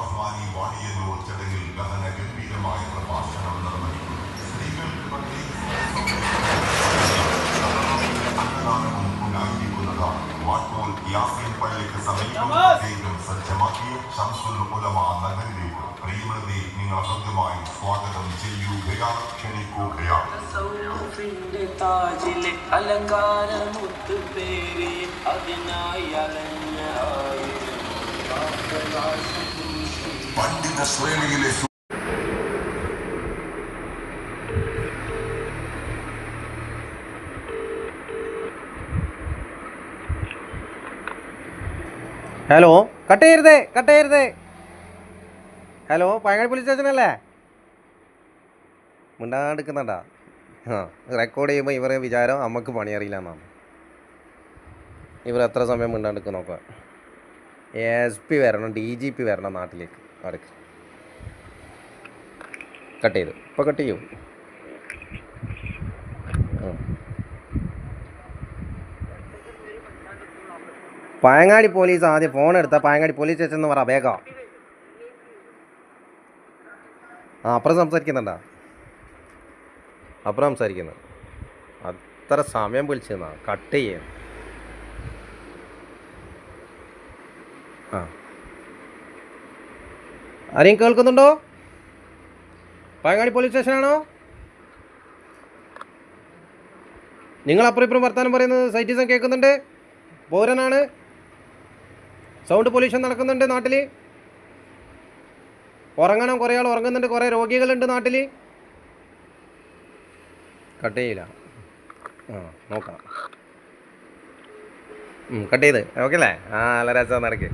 റഹ്മാനി വാണിയന്നൂർ ചടങ്ങിൽ ഗഹന ഗംഭീരമായ പ്രഭാഷണം നിർവഹിക്കും. സ്ത്രീകൾക്ക് പള്ളി അന്നദാനവും ഉണ്ടായിരിക്കുന്നതാണ്. വാട്ടൂർ യാസീൻ പള്ളിക്ക് സമീപം പ്രത്യേകം സജ്ജമാക്കിയ ശംസുൽ ഉലമ നഗരിലേക്ക് പ്രിയമതി നിങ്ങൾ ഹൃദ്യമായി സ്വാഗതം ചെയ്യുകയാണ്, ക്ഷണിക്കുകയാണ്. അലങ്കാരമുത്ത് പേര് അതിനായി പണ്ഡിത ശ്രേണിയിലെ ഹലോ, കട്ട് ചെയ്യരുതേ. ഹലോ, പഴങ്ങാടി പോലീസ് സ്റ്റേഷനല്ലേ? മിണ്ടാണ്ടിരിക്കുന്നുണ്ടാ? റെക്കോർഡ് ചെയ്യുമ്പോൾ ഇവരെ വിചാരം നമുക്ക് പണിയറിയില്ല എന്നാണ്. ഇവർ എത്ര സമയം മിണ്ടാണ്ടിരിക്കും നോക്കാം. SP വരണം, DGP വരണം നാട്ടിലേക്ക്. അടുക്ക് കട്ട് ചെയ്തു. ഇപ്പോൾ കട്ട് ചെയ്യും. പഴങ്ങാടി പോലീസ് ആദ്യം ഫോൺ എടുത്താൽ പഴങ്ങാടി പോലീസ് സ്റ്റേഷൻ എന്ന് പറ വേഗം. അപ്പുറം സംസാരിക്കുന്നുണ്ടോ? അപ്പുറം സംസാരിക്കുന്നു. അത്ര സമയം വിളിച്ചെന്നാ കട്ട് ചെയ്യാൻ. ആരെയും കേൾക്കുന്നുണ്ടോ? പഴങ്ങാടി പോലീസ് സ്റ്റേഷനാണോ? നിങ്ങൾ അപ്പുറം ഇപ്പുറം വർത്താനം പറയുന്നത് സൈറ്റിസം കേൾക്കുന്നുണ്ട്. പൗരനാണ്. സൗണ്ട് പൊല്യൂഷൻ നടക്കുന്നുണ്ട് നാട്ടിൽ. ഉറങ്ങണം, കുറേ ആൾ ഉറങ്ങുന്നുണ്ട്, കുറേ രോഗികളുണ്ട് നാട്ടിൽ. കട്ട് ചെയ്യില്ല. നോക്കാം. കട്ട് ചെയ്ത് ഓക്കെ അല്ലേ? നല്ല രസം നടക്ക്.